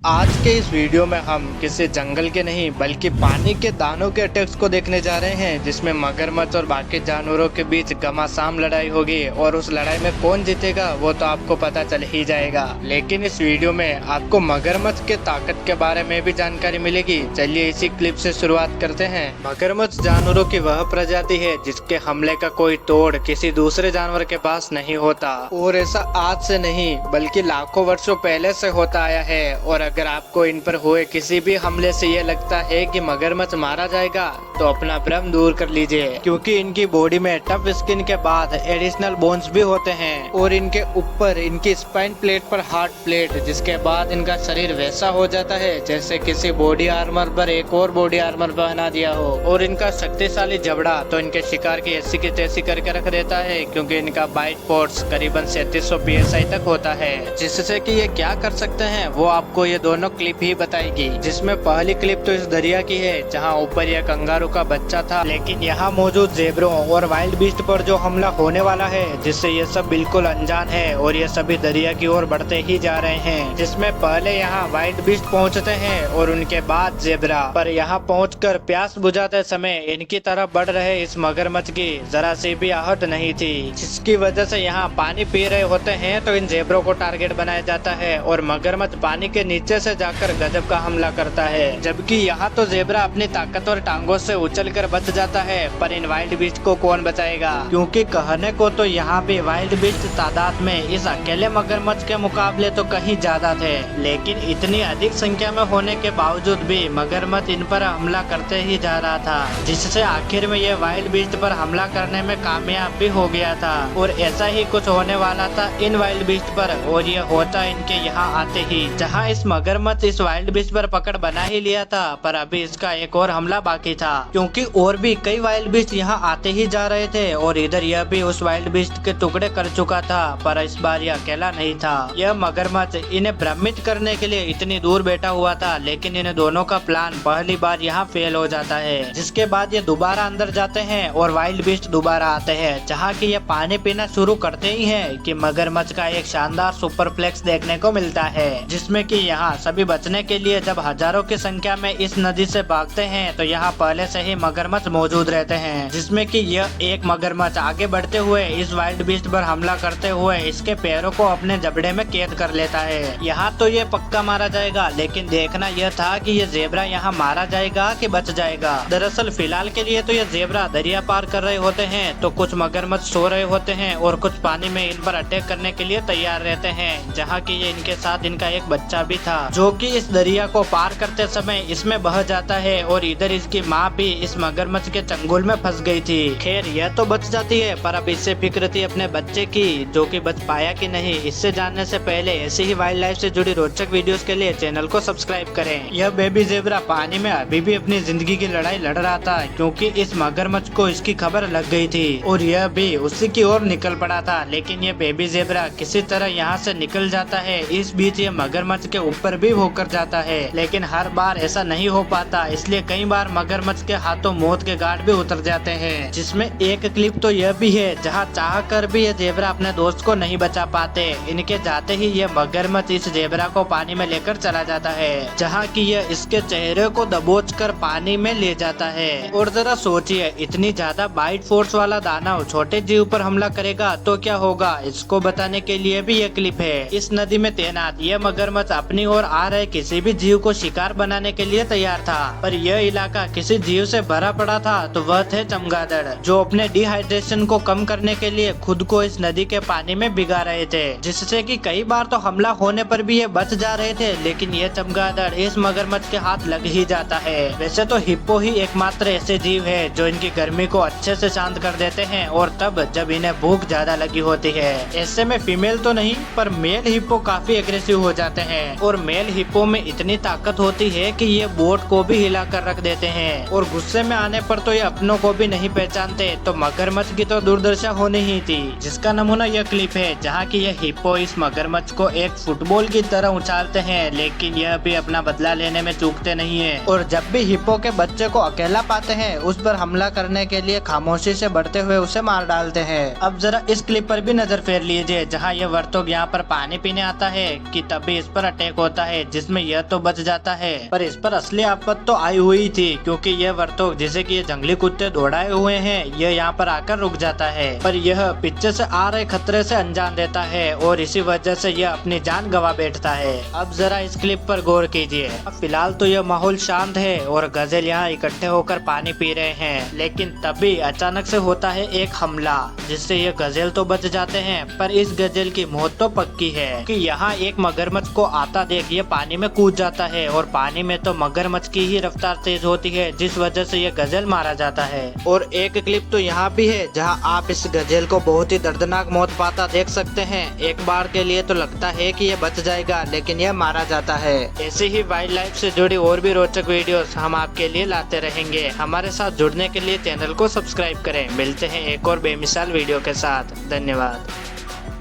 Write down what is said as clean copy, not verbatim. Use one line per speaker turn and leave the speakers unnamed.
आज के इस वीडियो में हम किसी जंगल के नहीं बल्कि पानी के दानों के अटैक्स को देखने जा रहे हैं, जिसमें मगरमच्छ और बाकी जानवरों के बीच घमासान लड़ाई होगी और उस लड़ाई में कौन जीतेगा वो तो आपको पता चल ही जाएगा। लेकिन इस वीडियो में आपको मगरमच्छ के ताकत के बारे में भी जानकारी मिलेगी। चलिए इसी क्लिप से शुरुआत करते हैं। मगरमच्छ जानवरों की वह प्रजाति है जिसके हमले का कोई तोड़ किसी दूसरे जानवर के पास नहीं होता, और ऐसा आज से नहीं बल्कि लाखों वर्षों पहले से होता आया है। और अगर आपको इन पर हुए किसी भी हमले से ये लगता है कि मगरमच्छ मारा जाएगा तो अपना भ्रम दूर कर लीजिए, क्योंकि इनकी बॉडी में टफ स्किन के बाद एडिशनल बोन्स भी होते हैं और इनके ऊपर इनकी स्पाइन प्लेट पर हार्ट प्लेट, जिसके बाद इनका शरीर वैसा हो जाता है जैसे किसी बॉडी आर्मर पर एक और बॉडी आर्मर बना दिया हो। और इनका शक्तिशाली जबड़ा तो इनके शिकार की ऐसी की तैसी करके रख देता है, क्योंकि इनका बाइट फोर्स करीबन 3700 PSI तक होता है, जिससे कि ये क्या कर सकते हैं वो आपको ये दोनों क्लिप ही बताएगी। जिसमें पहली क्लिप तो इस दरिया की है जहां ऊपर यह कंगारू का बच्चा था, लेकिन यहाँ मौजूद जेबरों और वाइल्ड बीस्ट पर जो हमला होने वाला है जिससे ये सब बिल्कुल अनजान है और ये सभी दरिया की ओर बढ़ते ही जा रहे हैं। जिसमें पहले यहाँ वाइल्ड बीस्ट पहुँचते हैं और उनके बाद जेबरा, पर यहाँ पहुँचकर प्यास बुझाते समय इनकी तरफ बढ़ रहे इस मगरमच्छ की जरा सी भी आहट नहीं थी, जिसकी वजह से यहाँ पानी पी रहे होते हैं तो इन जेबरों को टारगेट बनाया जाता है और मगरमच्छ पानी के नीचे से जाकर गजब का हमला करता है। जबकि यहाँ तो जेबरा अपनी ताकतवर टांगों से उछलकर बच जाता है, पर इन वाइल्ड बीस्ट को कौन बचाएगा, क्योंकि कहने को तो यहाँ भी वाइल्ड बीस्ट तादाद में इस अकेले मगरमच्छ के मुकाबले तो कहीं ज्यादा थे, लेकिन इतनी अधिक संख्या में होने के बावजूद भी मगरमच्छ इन पर हमला करते ही जा रहा था, जिससे आखिर में ये वाइल्ड बीस्ट पर हमला करने में कामयाब भी हो गया था। और ऐसा ही कुछ होने वाला था इन वाइल्ड बीस्ट पर, और ये होता इनके यहाँ आते ही, जहाँ इस मगरमच्छ इस वाइल्ड बीस्ट पर पकड़ बना ही लिया था, पर अभी इसका एक और हमला बाकी था, क्योंकि और भी कई वाइल्ड बीस्ट यहाँ आते ही जा रहे थे और इधर यह भी उस वाइल्ड बीस्ट के टुकड़े कर चुका था। पर इस बार यह अकेला नहीं था। यह मगरमच्छ इन्हें भ्रमित करने के लिए इतनी दूर बैठा हुआ था, लेकिन इन दोनों का प्लान पहली बार यहाँ फेल हो जाता है, जिसके बाद ये दोबारा अंदर जाते हैं और वाइल्ड बीस्ट दोबारा आते हैं, जहाँ की ये पानी पीना शुरू करते ही है कि मगरमच्छ का एक शानदार सुपरप्लेक्स देखने को मिलता है, जिसमें कि यहाँ सभी बचने के लिए जब हजारों की संख्या में इस नदी से भागते हैं तो यहाँ पहले से ही मगरमच्छ मौजूद रहते हैं, जिसमें कि यह एक मगरमच्छ आगे बढ़ते हुए इस वाइल्ड बीस्ट पर हमला करते हुए इसके पैरों को अपने जबड़े में कैद कर लेता है। यहाँ तो ये पक्का मारा जाएगा, लेकिन देखना यह था कि ये जेबरा यहाँ मारा जाएगा कि बच जाएगा। दरअसल फिलहाल के लिए तो ये जेबरा दरिया पार कर रहे होते हैं तो कुछ मगरमच्छ सो रहे होते हैं और कुछ पानी में इन पर अटैक करने के लिए तैयार रहते हैं, जहाँ की ये इनके साथ इनका एक बच्चा भी था, जो कि इस दरिया को पार करते समय इसमें बह जाता है और इधर इसकी माँ भी इस मगरमच्छ के चंगुल में फंस गई थी। खैर यह तो बच जाती है, पर अब इससे फिक्र थी अपने बच्चे की, जो कि बच पाया कि नहीं। इससे जानने से पहले ऐसी ही वाइल्ड लाइफ से जुड़ी रोचक वीडियोस के लिए चैनल को सब्सक्राइब करें। यह बेबी जेबरा पानी में अभी भी अपनी जिंदगी की लड़ाई लड़ रहा था, क्योंकि इस मगरमच्छ को इसकी खबर लग गई थी और यह भी उसी की ओर निकल पड़ा था। लेकिन यह बेबी जेबरा किसी तरह यहाँ से निकल जाता है। इस बीच ये मगरमच्छ के ऊपर भी होकर जाता है, लेकिन हर बार ऐसा नहीं हो पाता, इसलिए कई बार मगरमच्छ के हाथों मौत के घाट भी उतर जाते हैं। जिसमें एक क्लिप तो यह भी है जहां चाह कर भी ये जेबरा अपने दोस्त को नहीं बचा पाते। इनके जाते ही ये मगरमच्छ इस जेबरा को पानी में लेकर चला जाता है, जहां कि यह इसके चेहरे को दबोच कर पानी में ले जाता है। और जरा सोचिए, इतनी ज्यादा बाइट फोर्स वाला दानव छोटे जीव पर हमला करेगा तो क्या होगा, इसको बताने के लिए भी यह क्लिप है। इस नदी में तैनात यह मगरमच्छ अपनी ओर आ रहे किसी भी जीव को शिकार बनाने के लिए तैयार था, पर यह इलाका किसी जीव से भरा पड़ा था, तो वह थे चमगादड़, जो अपने डिहाइड्रेशन को कम करने के लिए खुद को इस नदी के पानी में भिगा रहे थे, जिससे कि कई बार तो हमला होने पर भी ये बच जा रहे थे, लेकिन यह चमगादड़ इस मगरमच्छ के हाथ लग ही जाता है। वैसे तो हिप्पो ही एकमात्र ऐसे जीव है जो इनकी गर्मी को अच्छे से शांत कर देते हैं, और तब जब इन्हें भूख ज्यादा लगी होती है। ऐसे में फीमेल तो नहीं, पर मेल हिप्पो काफी एग्रेसिव हो जाते हैं, और मेल हिप्पो में इतनी ताकत होती है कि ये बोट को भी हिला कर रख देते हैं, और गुस्से में आने पर तो ये अपनों को भी नहीं पहचानते। तो मगरमच्छ की तो दुर्दशा होनी ही थी, जिसका नमूना यह क्लिप है जहाँ की यह हिप्पो इस मगरमच्छ को एक फुटबॉल की तरह उछालते हैं, लेकिन यह भी अपना बदला लेने में चूकते नहीं है, और जब भी हिप्पो के बच्चे को अकेला पाते हैं उस पर हमला करने के लिए खामोशी से बढ़ते हुए उसे मार डालते हैं। अब जरा इस क्लिप पर भी नजर फेर लीजिए, जहाँ यह वर्तुग यहाँ पर पानी पीने आता है कि तभी इस पर अटैक होता है जिसमें यह तो बच जाता है, पर इस पर असली आफत तो आई हुई थी क्योंकि यह वर्तोग जिसे कि ये जंगली कुत्ते दौड़ाए हुए हैं यह यहाँ पर आकर रुक जाता है, पर यह पीछे से आ रहे खतरे से अनजान देता है और इसी वजह से यह अपनी जान गवा बैठता है। अब जरा इस क्लिप पर गौर कीजिए। अब फिलहाल तो यह माहौल शांत है और गजेल यहाँ इकट्ठे होकर पानी पी रहे हैं, लेकिन तभी अचानक से होता है एक हमला जिससे ये गजेल तो बच जाते हैं, पर इस गजेल की मौत तो पक्की है कि यहाँ एक मगरमच्छ को आता देख ये पानी में कूद जाता है और पानी में तो मगरमच्छ की ही रफ्तार तेज होती है जिस वजह से ये गजेल मारा जाता है। और एक क्लिप तो यहाँ भी है जहाँ आप इस गजेल को बहुत ही दर्दनाक मौत पाता देख सकते हैं। एक बार के लिए तो लगता है कि ये बच जाएगा लेकिन यह मारा जाता है। ऐसे ही वाइल्ड लाइफ से जुड़ी और भी रोचक वीडियोस हम आपके लिए लाते रहेंगे। हमारे साथ जुड़ने के लिए चैनल को सब्सक्राइब करें। मिलते हैं एक और बेमिसाल वीडियो के साथ। धन्यवाद।